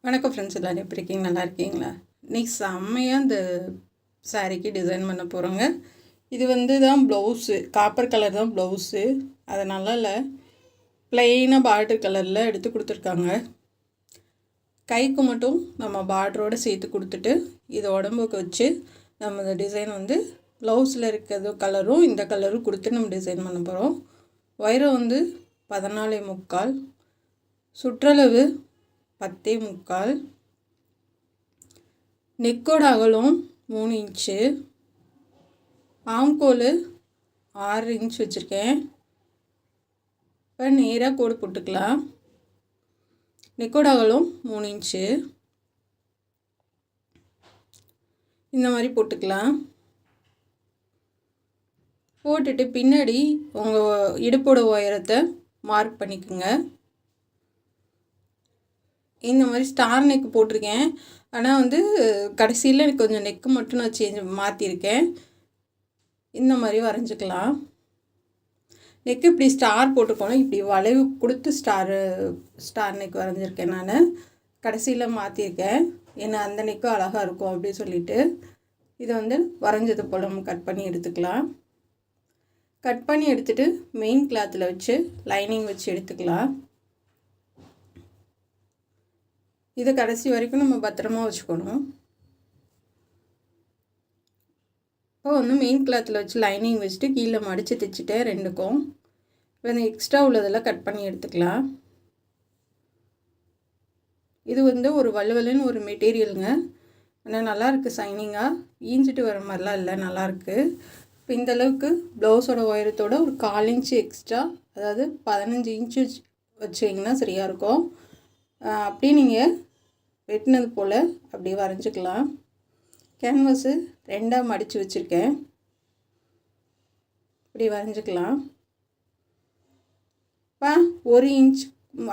வணக்கம் ஃப்ரெண்ட்ஸ், எல்லோரும் எப்படி இருக்கீங்க? நல்லா இருக்கீங்களா? இன்றைக்கி செம்மையாக இந்த சாரீக்கு டிசைன் பண்ண போகிறோங்க. இது தான் ப்ளவுஸு, காப்பர் கலர் தான் ப்ளவுஸு. அது நல்லா இல்லை, ப்ளெயினாக பார்டர் கலரில் எடுத்து கொடுத்துருக்காங்க. கைக்கு மட்டும் நம்ம பார்டரோடு சேர்த்து கொடுத்துட்டு இதை உடம்புக்கு வச்சு நம்ம இந்த டிசைன் ப்ளவுஸில் இருக்கிறது கலரும் இந்த கலரும் கொடுத்து நம்ம டிசைன் பண்ண போகிறோம். உயரம் 14.25, சுற்றளவு 10.25, நெக்கோட அகலம் 3 இன்ச்சு, ஆம்கோல் 6 இன்ச் வச்சுருக்கேன். இப்போ நேராக கோடு போட்டுக்கலாம். நெக்கோட அகலம் 3 இன்ச்சு இந்த மாதிரி போட்டுக்கலாம். போட்டுட்டு பின்னாடி உங்கள் இடுப்போட உயரத்தை மார்க் பண்ணிக்கோங்க. இந்த மாதிரி ஸ்டார் நெக் போட்டிருக்கேன். ஆனால் கடைசியில் எனக்கு கொஞ்சம் நெக்கு மட்டும் நான் மாற்றிருக்கேன். இந்த மாதிரி வரைஞ்சிக்கலாம். நெக்கு இப்படி ஸ்டார் போட்டிருக்கோம், இப்படி வளைவு கொடுத்து ஸ்டார் நெக் வரைஞ்சிருக்கேன். நான் கடைசியில் மாற்றிருக்கேன், ஏன்னா அந்த நெக்கும் அழகாக இருக்கும் அப்படின்னு சொல்லிட்டு. இதை வரைஞ்சது போல் நம்ம கட் பண்ணி எடுத்துக்கலாம். கட் பண்ணி எடுத்துகிட்டு மெயின் கிளாத்தில் வச்சு லைனிங் வச்சு எடுத்துக்கலாம். இதை கடைசி வரைக்கும் நம்ம பத்திரமா வச்சுக்கணும். இப்போ மெயின் கிளாத்தில் வச்சு லைனிங் வச்சுட்டு கீழே மடித்து தைச்சிட்டேன் ரெண்டுக்கும். இப்போ இந்த எக்ஸ்ட்ரா உள்ளதெல்லாம் கட் பண்ணி எடுத்துக்கலாம். இது ஒரு வலுவலுன்னு ஒரு மெட்டீரியலுங்க. ஆனால் நல்லாயிருக்கு, சைனிங்காக ஈஞ்சிட்டு வர மாதிரிலாம் இல்லை, நல்லாயிருக்கு. இப்போ இந்தளவுக்கு ப்ளவுஸோட உயரத்தோட ஒரு 1/4 இன்ச்சு எக்ஸ்ட்ரா, அதாவது 15 இன்ச்சு வச்சிங்கன்னா சரியாக இருக்கும். அப்படியே நீங்கள் வெட்டினது போல் அப்படியே வரைஞ்சிக்கலாம். கேன்வாஸு 2ஆக மடித்து வச்சுருக்கேன், இப்படி வரைஞ்சிக்கலாம். இப்போ 1 இன்ச்,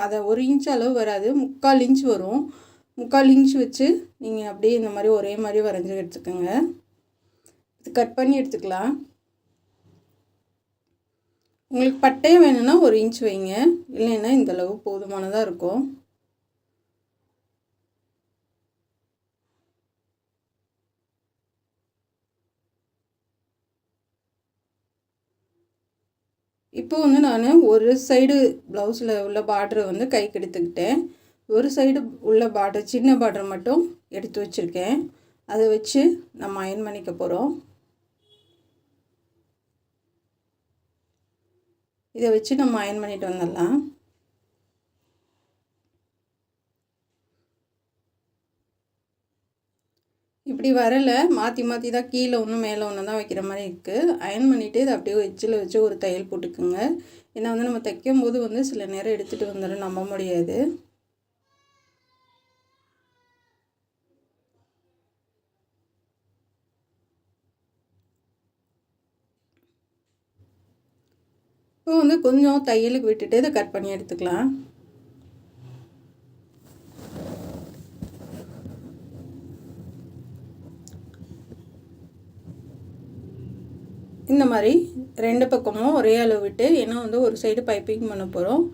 அதை 1 இன்ச் அளவு வராது, 3/4 இன்ச் வரும். 3/4 இன்ச் வச்சு நீங்கள் அப்படியே இந்த மாதிரி ஒரே மாதிரி வரைஞ்சி எடுத்துக்கோங்க. இது கட் பண்ணி எடுத்துக்கலாம். உங்களுக்கு பட்டையாக வேணும்னா 1 இன்ச் வைங்க, இல்லைன்னா இந்தளவு போதுமானதாக இருக்கும். இப்போ நான் ஒரு சைடு ப்ளவுஸில் உள்ள பார்டரை கைக்கு எடுத்துக்கிட்டேன். ஒரு சைடு உள்ள பார்டர், சின்ன பார்டர் மட்டும் எடுத்து வச்சுருக்கேன். அதை வச்சு நம்ம அயன் பண்ணிக்க போகிறோம். இதை வச்சு நம்ம அயன் பண்ணிட்டு வந்துடலாம். இப்படி வரலை, மாற்றி மாற்றி தான் கீழே ஒன்று மேலே ஒன்று தான் வைக்கிற மாதிரி இருக்குது. அயன் பண்ணிவிட்டு இதை அப்படியே எச்சில் வச்சு ஒரு தையல் போட்டுக்குங்க. ஏன்னா நம்ம தைக்கும் போது சில நேரம் எடுத்துகிட்டு வந்துடும், நம்ப முடியாது. இப்போ கொஞ்சம் தையலுக்கு விட்டுட்டு இதை கட் பண்ணி எடுத்துக்கலாம். இந்த மாதிரி 2 பக்கமும் ஒரே அளவு விட்டு, ஏன்னா ஒரு சைடு பைப்பிங் பண்ண போகிறோம்,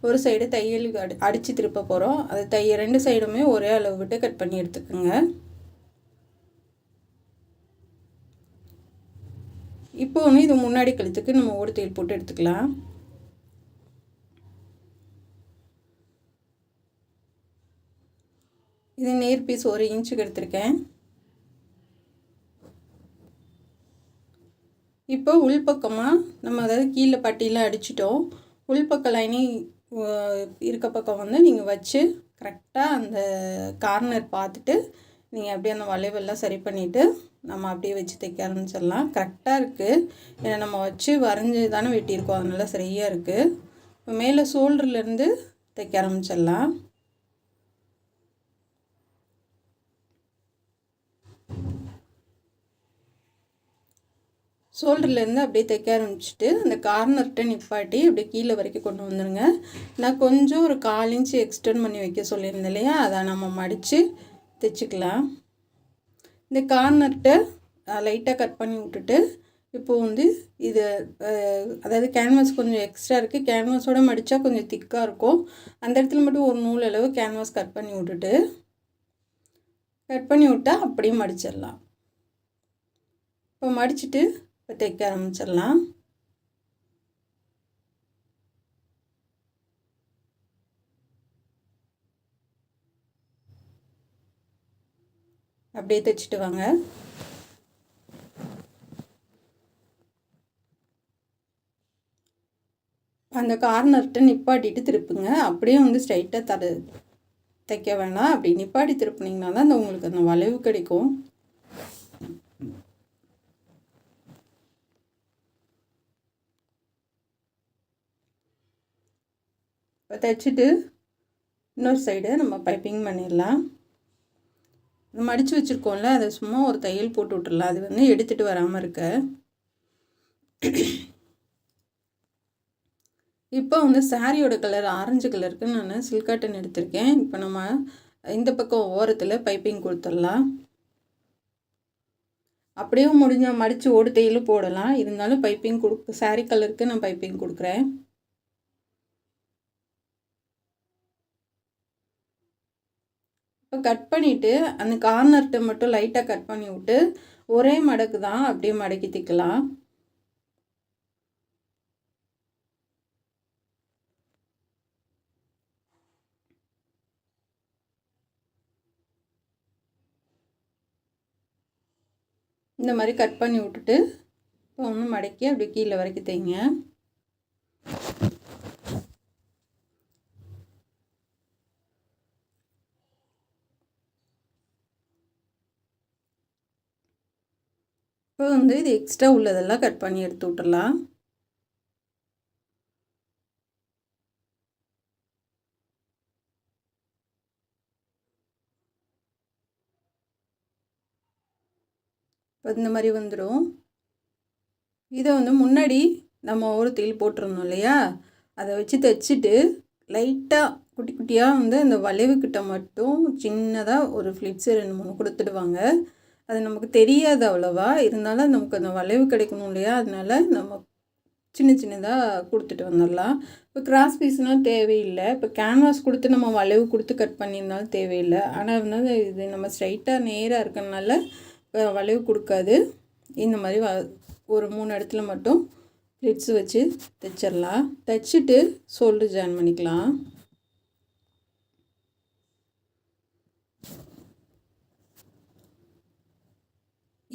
ஒரு சைடு தையலுக்கு அடித்து திருப்ப போகிறோம். அது 2 சைடுமே ஒரே அளவு விட்டு கட் பண்ணி எடுத்துக்கோங்க. இப்போ இது முன்னாடி கழுத்துக்கு நம்ம ஓடு தையல் போட்டு எடுத்துக்கலாம். இது நேர் பீஸ் 1 இன்ச்சுக்கு எடுத்திருக்கேன். இப்போ உள்பக்கமாக நம்ம, அதாவது கீழே பட்டியெலாம் அடிச்சிட்டோம், உள்பக்க லைனிங் இருக்க பக்கம் நீங்கள் வச்சு கரெக்டாக அந்த கார்னர் பார்த்துட்டு நீங்கள் அப்படியே அந்த வளைவெல்லாம் சரி பண்ணிவிட்டு நம்ம அப்படியே வச்சு தைக்க ஆரம்பிச்சிடலாம். கரெக்டாக இருக்குது, ஏன்னா நம்ம வச்சு வரைஞ்சி தானே வெட்டியிருக்கோம், அதனால சரியாக இருக்குது. இப்போ மேலே ஷோல்டர்லேருந்து தைக்க ஆரம்பிச்சிடலாம். ஷோல்டர்லேருந்து அப்படியே தைக்க ஆரம்பிச்சுட்டு அந்த கார்னர்கிட்ட நிப்பாட்டி அப்படியே கீழே வரைக்கும் கொண்டு வந்துடுங்க. நான் கொஞ்சம் ஒரு 1/4 இன்ச்சு எக்ஸ்டெண்ட் பண்ணி வைக்க சொல்லியிருந்தேன் இல்லையா, அதை நம்ம மடித்து தைச்சிக்கலாம். இந்த கார்னர்கிட்ட லைட்டாக கட் பண்ணி விட்டுட்டு, இப்போது இது அதாவது கேன்வாஸ் கொஞ்சம் எக்ஸ்ட்ரா இருக்குது, கேன்வாஸோடு மடித்தா கொஞ்சம் திக்காக இருக்கும். அந்த இடத்துல மட்டும் ஒரு நூல் அளவு கேன்வாஸ் கட் பண்ணி விட்டுட்டு கட் பண்ணி விட்டால் அப்படியே மடிச்சிடலாம். இப்போ மடிச்சுட்டு இப்போ தைக்க ஆரம்பிச்சிடலாம். அப்படியே தைச்சிட்டு வாங்க. அந்த கார்னர்கிட்ட நிப்பாட்டிட்டு திருப்புங்க. அப்படியே வந்து ஸ்ட்ரைட்டாக தைக்க வேணாம். அப்படி நிப்பாட்டி திருப்பினீங்கன்னா தான் அந்த உங்களுக்கு அந்த வளைவு கிடைக்கும். இப்போ தைச்சிட்டு இன்னொரு சைடு நம்ம பைப்பிங் பண்ணிடலாம். மடித்து வச்சுருக்கோம்ல, அதை சும்மா ஒரு தையல் போட்டு விட்டுடலாம். அது வந்து எடுத்துகிட்டு வராமல் இருக்க. இப்போ வந்து சாரியோட கலர் ஆரஞ்சு கலருக்கு நான் சில்க் காட்டன் எடுத்திருக்கேன். இப்போ நம்ம இந்த பக்கம் ஓரத்தில் பைப்பிங் கொடுத்துடலாம். அப்படியே முடிஞ்சால் மடித்து ஓடு தையலும் போடலாம். இருந்தாலும் பைப்பிங் சாரி கலருக்கு நான் பைப்பிங் கொடுக்குறேன். இப்போ கட் பண்ணிவிட்டு அந்த கார்னர்கிட்ட மட்டும் லைட்டாக கட் பண்ணி விட்டு ஒரே மடக்கு தான் அப்படியே மடக்கி தைக்கலாம். இந்த மாதிரி கட் பண்ணி விட்டுட்டு இப்போ ஒன்று மடக்கி அப்படியே கீழே வரைக்கும் தைங்க. இப்போ வந்து இது எக்ஸ்ட்ரா உள்ளதெல்லாம் கட் பண்ணி எடுத்து விட்டுடலாம். இப்போ இந்த மாதிரி வந்துடும். இதை வந்து முன்னாடி நம்ம ஒரு தையல் போட்டிருந்தோம் இல்லையா, அதை வச்சு தைச்சிட்டு லைட்டாக குட்டி குட்டியாக வந்து அந்த வளைவுக்கிட்ட மட்டும் சின்னதாக ஒரு ஃப்ளிட்ஸு 2-3 கொடுத்துடுவாங்க. அது நமக்கு தெரியாது அவ்வளோவா, இருந்தாலும் நமக்கு அந்த வளைவு கிடைக்கணும் இல்லையா, அதனால நம்ம சின்ன சின்னதாக கொடுத்துட்டு வந்துடலாம். இப்போ கிராஸ் பீஸ்னால் தேவையில்லை. இப்போ கேன்வாஸ் கொடுத்து நம்ம வளைவு கொடுத்து கட் பண்ணியிருந்தாலும் தேவையில்லை. ஆனால் வந்து இது நம்ம ஸ்ட்ரைட்டாக நேராக இருக்கனால வளைவு கொடுக்காது. இந்த மாதிரி ஒரு 3 இடத்துல மட்டும் ஃப்ளிட்ஸ் வச்சு தைச்சிடலாம். தைச்சிட்டு ஷோல்டர் ஜாயின் பண்ணிக்கலாம்.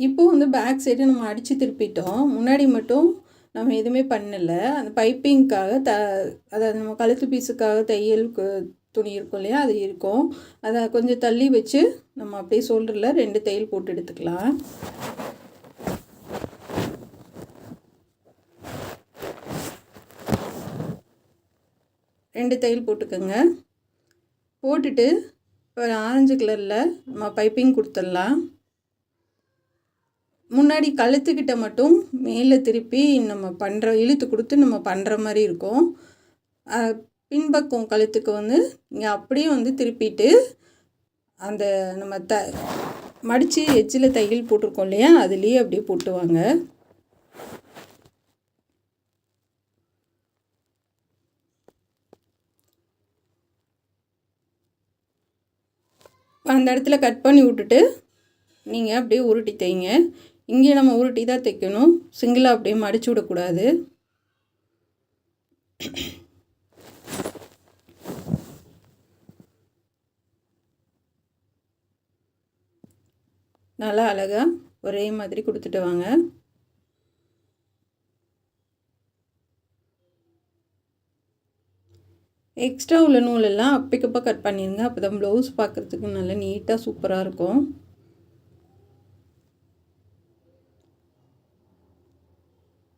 இப்போ வந்து பேக் சைடு நம்ம அடித்து திருப்பிட்டோம். முன்னாடி மட்டும் நம்ம எதுவுமே பண்ணலை. அந்த பைப்பிங்க்காக அதாவது நம்ம கழுத்து பீஸுக்காக தையல் துணி இருக்கும் இல்லையா, அது இருக்கும். அதை கொஞ்சம் தள்ளி வச்சு நம்ம அப்படியே ஷோல்டரில் 2 தையல் போட்டு எடுத்துக்கலாம். ரெண்டு தையல் போட்டுக்கோங்க. போட்டுட்டு இப்போ ஆரஞ்சு கலரில் நம்ம பைப்பிங் கொடுத்துடலாம். முன்னாடி கழுத்துக்கிட்ட மட்டும் மேலே திருப்பி நம்ம இழுத்து கொடுத்து நம்ம பண்ணுற மாதிரி இருக்கும். பின்பக்கம் கழுத்துக்கு வந்து இங்கே அப்படியே வந்து திருப்பிட்டு அந்த நம்ம மடித்து எட்ஜில் தையல் போட்டிருக்கோம் இல்லையா, அதுலேயே அப்படியே போட்டுவாங்க. அந்த இடத்துல கட் பண்ணி விட்டுட்டு நீங்கள் அப்படியே உருட்டி தைங்க. இங்கே நம்ம உருட்டி தான் தைக்கணும், சிங்கிளாக அப்படியே மடிச்சு விடக்கூடாது. நல்லா அழகாக ஒரே மாதிரி கொடுத்துட்டு வாங்க. எக்ஸ்ட்ரா உள்ள நூலெல்லாம் அப்பக்கப்போ கட் பண்ணிடுங்க. அப்போ தான் ப்ளவுஸ் பார்க்குறதுக்கு நல்லா நீட்டாக சூப்பராக இருக்கும்.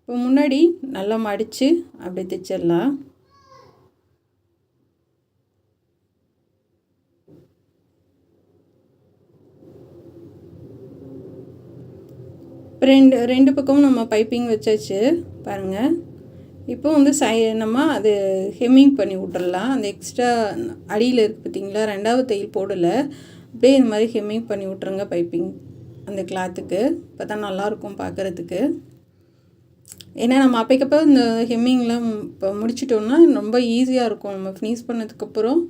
இப்போ முன்னாடி நல்லா மடித்து அப்படியே தைச்சிடலாம். இப்போ ரெண்டு பக்கமும் நம்ம பைப்பிங் வச்சாச்சு பாருங்கள். இப்போ வந்து நம்ம அது ஹெம்மிங் பண்ணி விட்டுறலாம். அந்த எக்ஸ்ட்ரா அடியில் இருக்குது பார்த்திங்களா, 2வது தையல் போடலை, அப்படியே இந்த மாதிரி ஹெம்மிங் பண்ணி விட்ருங்க பைப்பிங் அந்த கிளாத்துக்கு. இப்போ தான் நல்லாயிருக்கும் பார்க்குறதுக்கு. ஏன்னா நம்ம அப்பைக்கப்போ இந்த ஹெம்மிங்லாம் இப்போ முடிச்சிட்டோம்னா ரொம்ப ஈஸியாக இருக்கும். நம்ம ஃபினிஷ் பண்ணதுக்கப்புறம்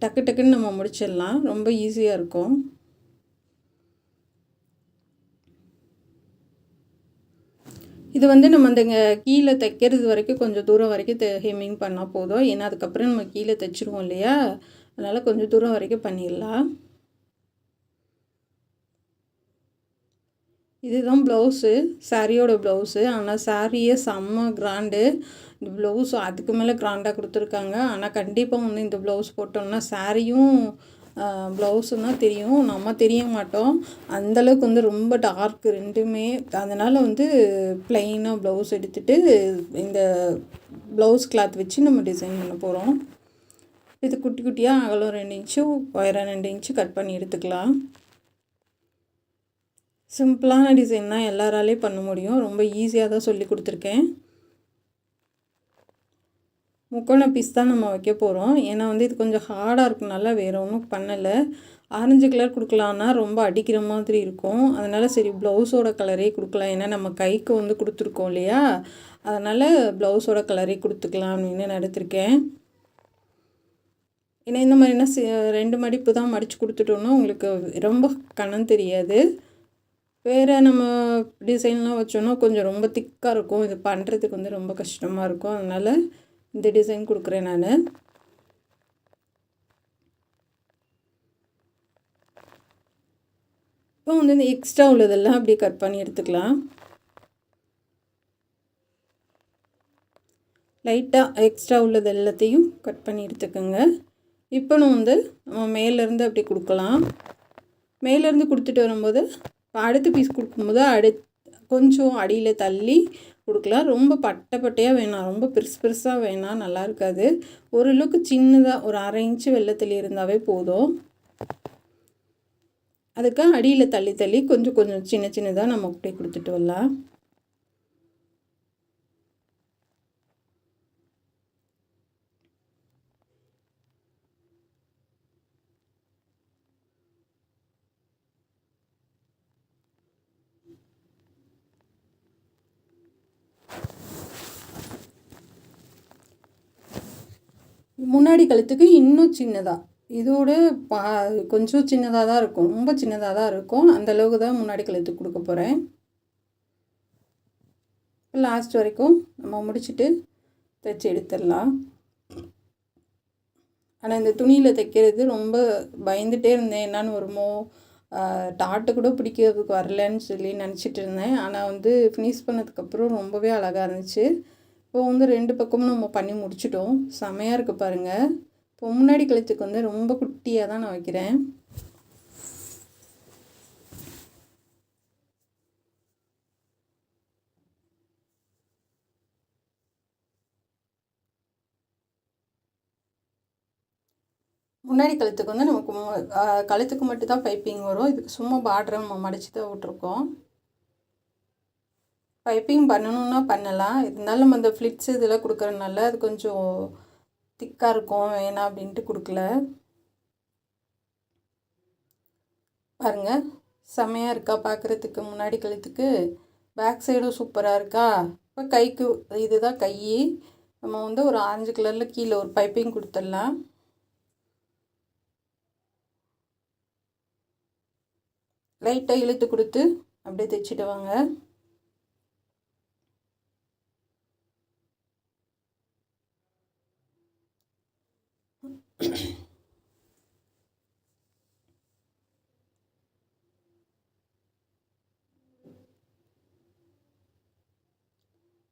டக்கு டக்குன்னு நம்ம முடிச்சிடலாம், ரொம்ப ஈஸியாக இருக்கும். இது வந்து நம்ம அந்த கீழே தைக்கிறது வரைக்கும் கொஞ்சம் தூரம் வரைக்கும் ஹெம்மிங் பண்ணால் போதும். ஏன்னா அதுக்கப்புறம் நம்ம கீழே தைச்சிருவோம் இல்லையா, அதனால் கொஞ்சம் தூரம் வரைக்கும் பண்ணிடலாம். இதுதான் ப்ளவுஸு, சாரியோட ப்ளவுஸு. ஆனால் சாரியே செம்ம கிராண்டு. இந்த ப்ளவுஸ் அதுக்கு மேலே கிராண்டாக கொடுத்துருக்காங்க. ஆனால் கண்டிப்பாக வந்து இந்த ப்ளவுஸ் போட்டோம்னா சாரியும் ப்ளவுஸும் தான் தெரியும், நம்ம தெரிய மாட்டோம். அந்தளவுக்கு வந்து ரொம்ப டார்க்கு ரெண்டுமே. அதனால் வந்து ப்ளைனாக ப்ளவுஸ் எடுத்துகிட்டு இந்த ப்ளவுஸ் கிளாத் வச்சு நம்ம டிசைன் பண்ண போகிறோம். இது குட்டி குட்டியாக அகலம் 2 இன்ச்சு, உயரம் 2 இன்ச்சு கட் பண்ணி எடுத்துக்கலாம். சிம்பிளான டிசைன் தான், எல்லாராலையும் பண்ண முடியும். ரொம்ப ஈஸியாக தான் சொல்லி கொடுத்துருக்கேன். முக்கோண பீஸ் தான் நம்ம வைக்க போகிறோம். ஏன்னா வந்து இது கொஞ்சம் ஹார்டாக இருக்கனால வேறு ஒன்றும் பண்ணலை. ஆரஞ்சு கலர் கொடுக்கலான்னா ரொம்ப அடிக்கிற மாதிரி இருக்கும். அதனால் சரி ப்ளவுஸோட கலரே கொடுக்கலாம். ஏன்னா நம்ம கைக்கு வந்து கொடுத்துருக்கோம் இல்லையா, அதனால் ப்ளவுஸோட கலரே கொடுத்துக்கலாம் அப்படின்னு நான் எடுத்திருக்கேன். ஏன்னா இந்த மாதிரினா 2 மடிப்பு தான் மடித்து கொடுத்துட்டோன்னா உங்களுக்கு ரொம்ப கணம் தெரியாது. வேறு நம்ம டிசைன்லாம் வச்சோன்னா கொஞ்சம் ரொம்ப திக்காக இருக்கும். இது பண்ணுறதுக்கு வந்து ரொம்ப கஷ்டமாக இருக்கும். அதனால் இந்த டிசைன் கொடுக்குறேன் நான். இப்போ வந்து இந்த எக்ஸ்ட்ரா உள்ளதெல்லாம் அப்படியே கட் பண்ணி எடுத்துக்கலாம். லைட்டாக எக்ஸ்ட்ரா உள்ளது எல்லாத்தையும் கட் பண்ணி எடுத்துக்கோங்க. இப்போ நான் வந்து நம்ம மேலேருந்து அப்படி கொடுக்கலாம். மேலேருந்து கொடுத்துட்டு வரும்போது இப்போ அடுத்த பீஸ் கொடுக்கும்போது கொஞ்சம் அடியில் தள்ளி கொடுக்கலாம். ரொம்ப பட்டையாக வேணாம், ரொம்ப பெருசாக வேணாம், நல்லா இருக்காது. ஓரளவுக்கு சின்னதாக ஒரு 1/2 இன்ச்சு வெள்ளத்தில் இருந்தாவே போதும். அதுக்கு அடியில் தள்ளி கொஞ்சம் கொஞ்சம் சின்னதாக நம்ம அப்படியே கொடுத்துட்டு வரலாம். முன்னாடி கழுத்துக்கு இன்னும் சின்னதாக, இதோட கொஞ்சம் சின்னதாக தான் இருக்கும், ரொம்ப சின்னதாக தான் இருக்கும். அந்தளவுக்கு தான் முன்னாடி கழுத்துக்கு கொடுக்க போகிறேன். லாஸ்ட் வரைக்கும் நம்ம முடிச்சுட்டு தைச்சி எடுத்துடலாம். ஆனால் இந்த துணியில் தைக்கிறது ரொம்ப பயந்துகிட்டே இருந்தேன், என்னன்னு வருமோ, டாட்டு கூட பிடிக்கிறதுக்கு வரலன்னு சொல்லி நினச்சிட்டு இருந்தேன். ஆனால் வந்து ஃபினிஷ் பண்ணதுக்கப்புறம் ரொம்பவே அழகாக இருந்துச்சு. இப்போ வந்து 2 பக்கமும் நம்ம பண்ணி முடிச்சிட்டோம். செமையாக இருக்குது பாருங்கள். இப்போ முன்னாடி கழுத்துக்கு வந்து ரொம்ப குட்டியாக தான் நான் வைக்கிறேன். முன்னாடி கழுத்துக்கு வந்து நமக்கு கழுத்துக்கு மட்டும்தான் பைப்பிங் வரும். இதுக்கு சும்மா பார்டரை நம்ம மடித்து தான் விட்ருக்கோம். பைப்பிங் பண்ணணுன்னா பண்ணலாம், இருந்தாலும் நம்ம இந்த ஃப்ளிட்ஸ் இதெல்லாம் கொடுக்குறதுனால அது கொஞ்சம் திக்காக இருக்கும், வேணாம் அப்படின்ட்டு கொடுக்கல. பாருங்கள் செமையாக இருக்கா பார்க்குறதுக்கு முன்னாடி கழுத்துக்கு. பேக் சைடும் சூப்பராக இருக்கா. இப்போ கைக்கு இதுதான் கை. நம்ம வந்து ஒரு ஆரஞ்சு கலரில் கீழே ஒரு பைப்பிங் கொடுத்துடலாம். லைட்டாக இழுத்து கொடுத்து அப்படியே தைச்சிட்டு வாங்க.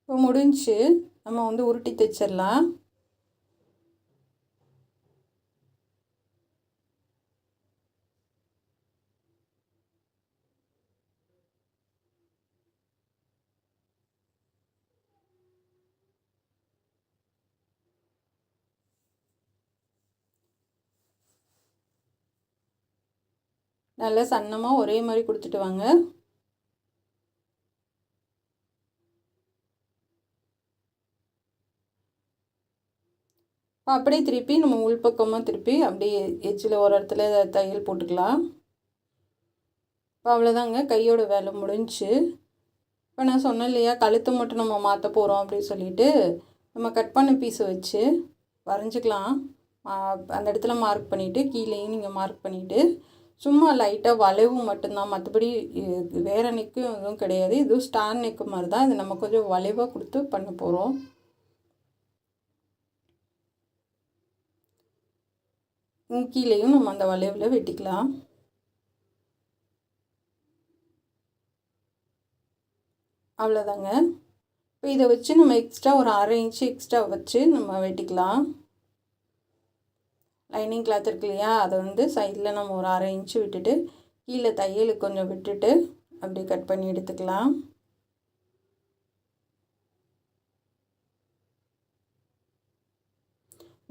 இப்போ முடிஞ்சு நம்ம வந்து உருட்டி தைச்சிடலாம். நல்லா சன்னமாக ஒரே மாதிரி கொடுத்துட்டு வாங்க. அப்படியே திருப்பி நம்ம உள்பக்கமாக திருப்பி அப்படியே எச்சில் ஒரு இடத்துல தையல் போட்டுக்கலாம். இப்போ அவ்வளோதாங்க, கையோட வேலை முடிஞ்சு. இப்போ நான் சொன்னேன் இல்லையா, கழுத்தை மட்டும் நம்ம மாற்ற போகிறோம் அப்படின்னு சொல்லிட்டு நம்ம கட் பண்ண பீஸை வச்சு வரைஞ்சிக்கலாம். அந்த இடத்துல மார்க் பண்ணிவிட்டு கீழேயும் நீங்கள் மார்க் பண்ணிவிட்டு சும்மா லைட்டாக வளைவு மட்டும்தான், மற்றபடி வேறு நெக்கும் எதுவும் கிடையாது. இதுவும் ஸ்டார் நெக்கு மாதிரி தான். இது நம்ம கொஞ்சம் வளைவாக கொடுத்து பண்ண போகிறோம். கீழேயும் நம்ம அந்த வளைவில் வெட்டிக்கலாம். அவ்வளோதாங்க. இப்போ இதை வச்சு நம்ம எக்ஸ்ட்ரா ஒரு 1/2 இன்ச்சு எக்ஸ்ட்ரா வச்சு நம்ம வெட்டிக்கலாம். லைனிங் கிளாத் இருக்கு இல்லையா, அதை வந்து சைடில் நம்ம ஒரு 1/2 இன்ச்சு விட்டுட்டு கீழே தையலுக்கு கொஞ்சம் விட்டுட்டு அப்படி கட் பண்ணி எடுத்துக்கலாம்.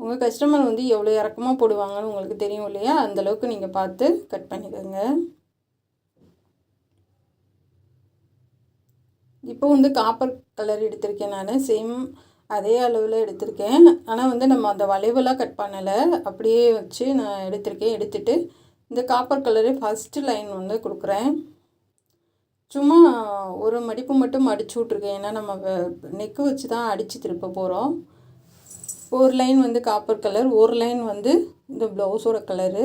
உங்கள் கஸ்டமர் வந்து எவ்வளோ இறக்கமாக போடுவாங்கன்னு உங்களுக்கு தெரியும் இல்லையா, அந்தளவுக்கு நீங்கள் பார்த்து கட் பண்ணிக்கோங்க. இப்போ வந்து காப்பர் கலர் எடுத்திருக்கேன் நான், சேம் அதே அளவில் எடுத்திருக்கேன். ஆனால் வந்து நம்ம அந்த வளைவெல்லாம் கட் பண்ணலை, அப்படியே வச்சு நான் எடுத்திருக்கேன். எடுத்துகிட்டு இந்த காப்பர் கலரே ஃபஸ்ட்டு லைன் வந்து கொடுக்குறேன். சும்மா ஒரு மடிப்பு மட்டும் மடித்து விட்ருக்கேன், ஏன்னா நம்ம நெக்கு வச்சு தான் அடித்து திருப்ப போகிறோம். ஒரு லைன் வந்து காப்பர் கலர், ஒரு லைன் வந்து இந்த ப்ளவுஸோட கலரு.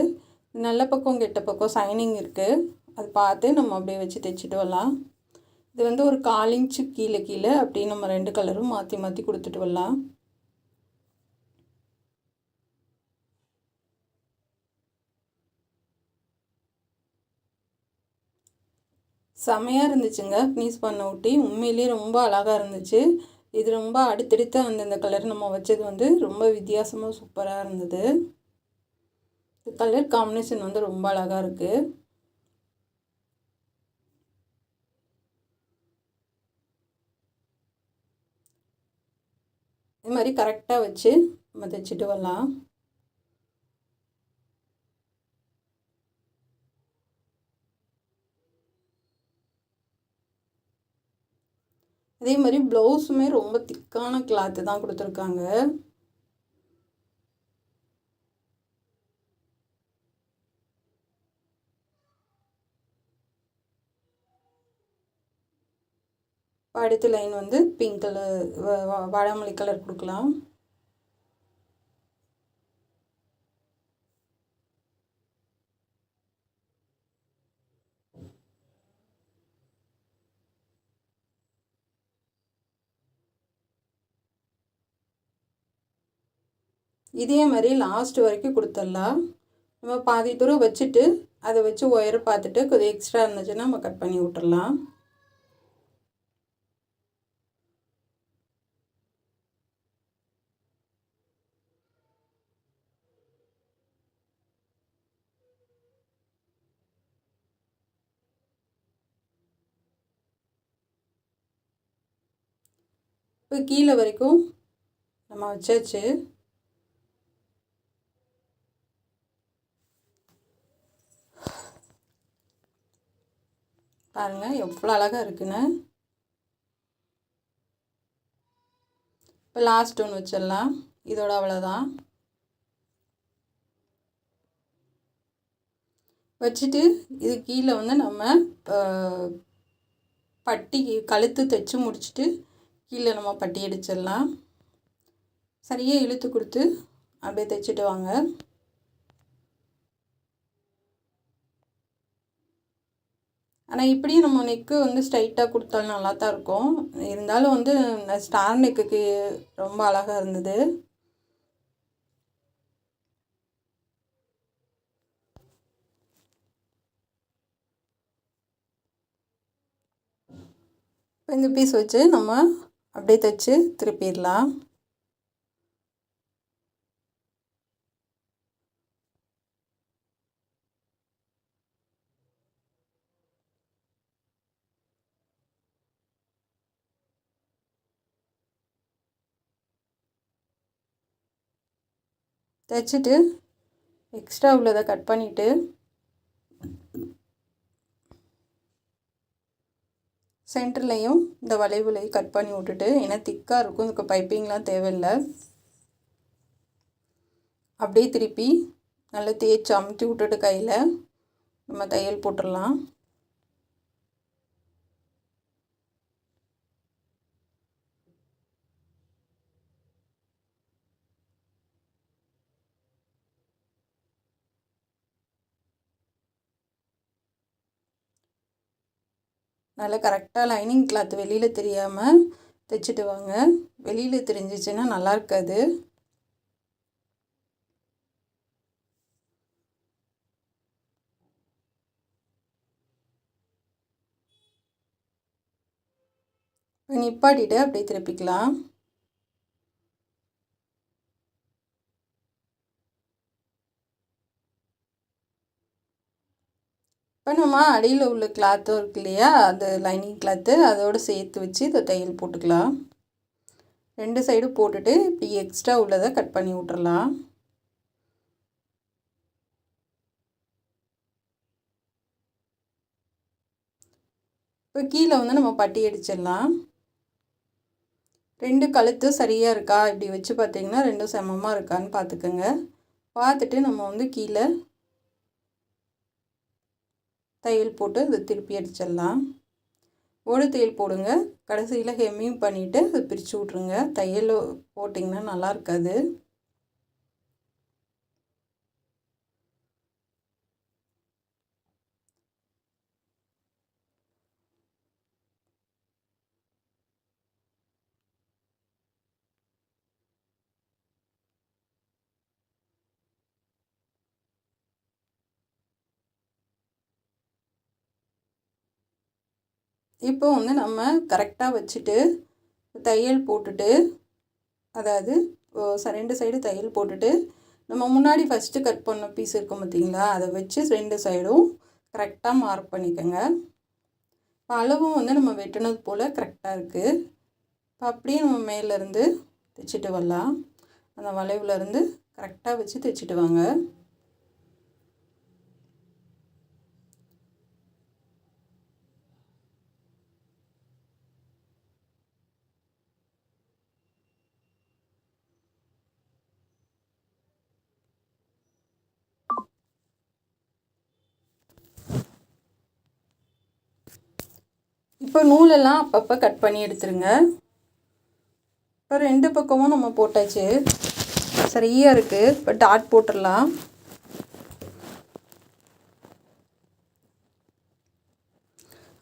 நல்ல பக்கம் கெட்ட பக்கம் சைனிங் இருக்குது, அது பார்த்து நம்ம அப்படியே வச்சு தைச்சிட்டு வரலாம். இது வந்து ஒரு 1/4 இன்ச்சு கீழே கீழே அப்படியே நம்ம 2 கலரும் மாற்றி மாற்றி கொடுத்துட்டு வரலாம். செமையாக இருந்துச்சுங்க ஃபினிஷ் பண்ண ஒட்டி, உண்மையிலேயே ரொம்ப அழகாக இருந்துச்சு. இது ரொம்ப அடுத்தடுத்து அந்தந்த கலர் நம்ம வச்சது வந்து ரொம்ப வித்தியாசமாக சூப்பராக இருந்தது. கலர் காம்பினேஷன் வந்து ரொம்ப அழகாக இருக்குது. இது மாதிரி கரெக்டாக வச்சு நம்ம தைச்சிட்டு வரலாம். அதே மாதிரி ப்ளவுஸுமே ரொம்ப திக்கான கிளாத்து தான் கொடுத்துருக்காங்க. அடுத்த லைன் வந்து பிங்க் கலர் வாடாமல்லி கலர் கொடுக்கலாம். இதே மாதிரி லாஸ்ட் வரைக்கும் கொடுத்துடலாம். நம்ம பாதி தூரம் வச்சுட்டு அதை வச்சு ஒயரை பார்த்துட்டு கொஞ்சம் எக்ஸ்ட்ரா இருந்துச்சுன்னா நம்ம கட் பண்ணி விட்டுறலாம். இப்போ கீழே வரைக்கும் நம்ம வச்சாச்சு. பாருங்கள் எவ்வளோ அழகாக இருக்குன்னு. இப்போ லாஸ்ட் ஒன்று வச்சிடலாம். இதோட அவ்வளோதான். வச்சுட்டு இது கீழே வந்து நம்ம பட்டி கழுத்து தைச்சி முடிச்சுட்டு கீழே நம்ம பட்டி அடிச்சிடலாம். சரியாக இழுத்து கொடுத்து அப்படியே தைச்சிட்டு வாங்க. ஆனால் இப்படியும் நம்ம நெக்கு வந்து ஸ்ட்ரைட்டாக கொடுத்தாலும் நல்லா தான் இருக்கும். இருந்தாலும் வந்து ஸ்டார் நெக்குக்கு ரொம்ப அழகாக இருந்தது. இந்த பீஸ் வச்சு நம்ம அப்படியே தைச்சி திருப்பிடலாம். தைச்சிட்டு எக்ஸ்ட்ரா உள்ளதை கட் பண்ணிவிட்டு சென்டர்லையும் இந்த வளைவுலையும் கட் பண்ணி விட்டுட்டு, ஏன்னா திக்காக இருக்கும், இதுக்கு பைப்பிங்லாம் தேவையில்லை. அப்படியே திருப்பி நல்லா தேய்ச்சி அமுத்தி விட்டுட்டு கையில் நம்ம தையல் போட்டுடலாம். நல்லா கரெக்டாக லைனிங் கிளாத் வெளியில் தெரியாமல் தைச்சிட்டு வாங்க. வெளியில் தெரிஞ்சிச்சுன்னா நல்லா இருக்காது. நிப்பாட்டிட்டு அப்படியே திருப்பிக்கலாம். இப்போ நம்ம அடியில் உள்ள கிளாத்தும் இருக்கு இல்லையா, அந்த லைனிங் கிளாத்து அதோடு சேர்த்து வச்சு இதை தையல் போட்டுக்கலாம். 2 சைடும் போட்டுட்டு இப்படி எக்ஸ்ட்ரா உள்ளதை கட் பண்ணி விட்டுறலாம். இப்போ கீழே வந்து நம்ம பட்டி அடிச்சிடலாம். 2 கழுத்து சரியாக இருக்கா இப்படி வச்சு பார்த்திங்கன்னா 2 சமமாக இருக்கான்னு பார்த்துக்கோங்க. பார்த்துட்டு நம்ம வந்து கீழே தையல் போட்டு அதை திருப்பி அடிச்சிடலாம். ஒரு தையல் போடுங்க. கடைசியில் ஹெம்மிங் பண்ணிவிட்டு அதை பிரித்து விட்ருங்க. தையல் போட்டிங்கன்னா நல்லா இருக்காது. இப்போ வந்து நம்ம கரெக்டாக வச்சுட்டு தையல் போட்டுட்டு, அதாவது 2 சைடு தையல் போட்டுட்டு நம்ம முன்னாடி ஃபஸ்ட்டு கட் பண்ண பீஸ் இருக்கும் பார்த்திங்களா, அதை வச்சு 2 சைடும் கரெக்டாக மார்க் பண்ணிக்கோங்க. அளவும் வந்து நம்ம வெட்டினது போல் கரெக்டாக இருக்குது. இப்போ அப்படியே நம்ம மேலேருந்து தைச்சிட்டு வரலாம். அந்த வளைவுலேருந்து கரெக்டாக வச்சு தைச்சிட்டு வாங்க. இப்போ நூலெல்லாம் அப்பப்போ கட் பண்ணி எடுத்துருங்க. இப்போ 2 பக்கமும் நம்ம போட்டாச்சு, சரியாக இருக்குது. இப்போ டாட் போட்டுடலாம்.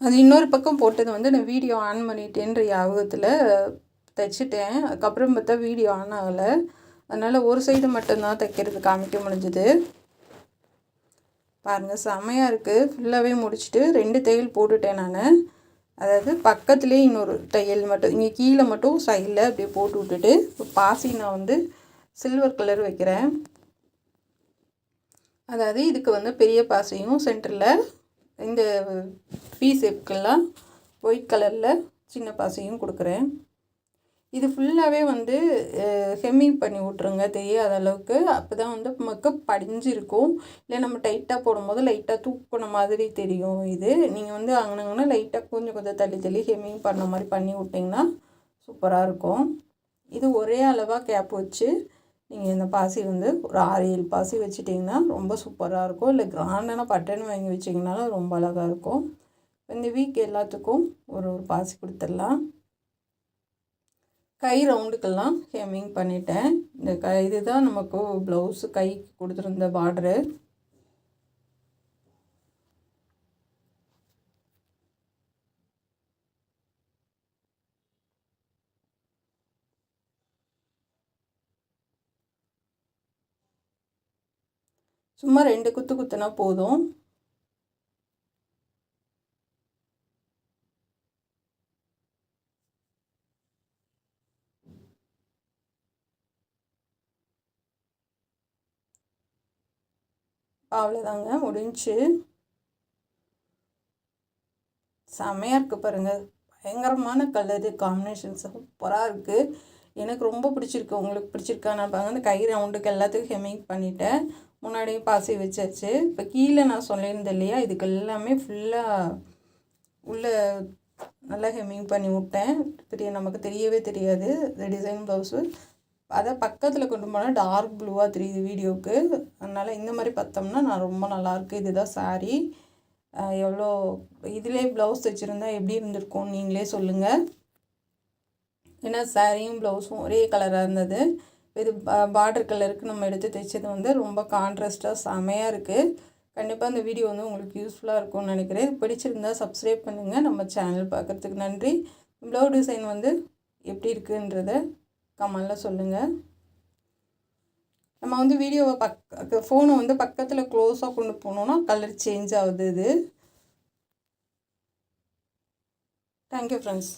அது இன்னொரு பக்கம் போட்டது வந்து நான் வீடியோ ஆன் பண்ணிட்டேன்ற ஞாபகத்தில் தைச்சிட்டேன். அதுக்கப்புறம் பார்த்தா வீடியோ ஆன் ஆகலை. அதனால் ஒரு சைடு மட்டும்தான் தைக்கிறது காமிக்க முடிஞ்சுது. பாருங்கள், செம்மையாக இருக்குது. ஃபுல்லாகவே முடிச்சுட்டு 2 தையல் போட்டுட்டேன் நான். அதாவது பக்கத்துலேயே இன்னொரு தையல் மட்டும் இங்கே கீழே மட்டும் சைடில் அப்படியே போட்டு விட்டுட்டு, இப்போ பாசி நான் வந்து சில்வர் கலர் வைக்கிறேன். அதாவது இதுக்கு வந்து பெரிய பாசியும் சென்டரில் இந்த பீஸுக்கெல்லாம் ஒயிட் கலரில் சின்ன பாசியும் கொடுக்குறேன். இது ஃபுல்லாகவே வந்து ஹெம்மிங் பண்ணி விட்ருங்க தெரியாத அளவுக்கு. அப்போ தான் வந்து நமக்கு படிஞ்சிருக்கும். இல்லை நம்ம டைட்டாக போடும்போது லைட்டாக தூக்குன மாதிரி தெரியும். இது நீங்கள் வந்து அங்கனங்கன்னா லைட்டாக கொஞ்சம் தள்ளி ஹெம்மிங் பண்ண மாதிரி பண்ணி விட்டிங்கன்னா சூப்பராக இருக்கும். இது ஒரே அளவாக கேப் வச்சு நீங்கள் இந்த பாசி வந்து ஒரு 6-7 பாசி வச்சுட்டிங்கன்னா ரொம்ப சூப்பராக இருக்கும். இல்லை கிராண்டான பட்டன் வாங்கி வச்சிங்கனாலும் ரொம்ப அழகாக இருக்கும். இந்த வீக் எல்லாத்துக்கும் ஒரு பாசி கொடுத்துடலாம். கை ரவுண்டுக்கெல்லாம் ஹெம்மிங் பண்ணிட்டேன். இந்த இதுதான் நமக்கு ப்ளவுஸு கைக்கு கொடுத்துருந்த பார்டரு. சும்மா 2 குத்து குத்துனா போதும். அவ்வளோதாங்க, முடிஞ்சு. செமையாக இருக்குது பாருங்கள். பயங்கரமான கலரு காம்பினேஷன் சூப்பராக இருக்குது. எனக்கு ரொம்ப பிடிச்சிருக்கு. உங்களுக்கு பிடிச்சிருக்கா நான் பாருங்கள். அந்த கை ரவுண்டுக்கு எல்லாத்துக்கும் ஹெம்மிங் பண்ணிட்டேன். முன்னாடியே பாசி வச்சாச்சு. இப்போ கீழே நான் சொல்லியிருந்தேன் இல்லையா, இதுக்கு எல்லாமே ஃபுல்லாக உள்ள நல்லா ஹெம்மிங் பண்ணி விட்டேன். நமக்கு தெரியவே தெரியாது இந்த டிசைன் ப்ளவுஸு. அதை பக்கத்தில் கொண்டு போனால் டார்க் ப்ளூவாக தெரியுது வீடியோவுக்கு. அதனால் இந்த மாதிரி பார்த்தோம்னா நான் ரொம்ப நல்லாயிருக்கு. இதுதான் சாரீ. எவ்வளோ இதிலே ப்ளவுஸ் தைச்சிருந்தா எப்படி இருந்திருக்கும் நீங்களே சொல்லுங்கள். ஏன்னா சாரியும் ப்ளவுஸும் ஒரே கலராக இருந்தது. இது பார்டர் கலருக்கு நம்ம எடுத்து தைச்சது வந்து ரொம்ப கான்ட்ராஸ்ட்டாக செமையாக இருக்குது. கண்டிப்பாக இந்த வீடியோ வந்து உங்களுக்கு யூஸ்ஃபுல்லாக இருக்கும்னு நினைக்கிறேன். பிடிச்சிருந்தா சப்ஸ்கிரைப் பண்ணுங்கள். நம்ம சேனல் பார்க்குறதுக்கு நன்றி. ப்ளவுஸ் டிசைன் வந்து எப்படி இருக்குன்றத கமெண்டில் சொல்லுங்கள். நம்ம வந்து வீடியோவை ஃபோனை வந்து பக்கத்தில் க்ளோஸாக கொண்டு போனோன்னா கலர் சேஞ்ச் ஆகுது இது. Thank you friends.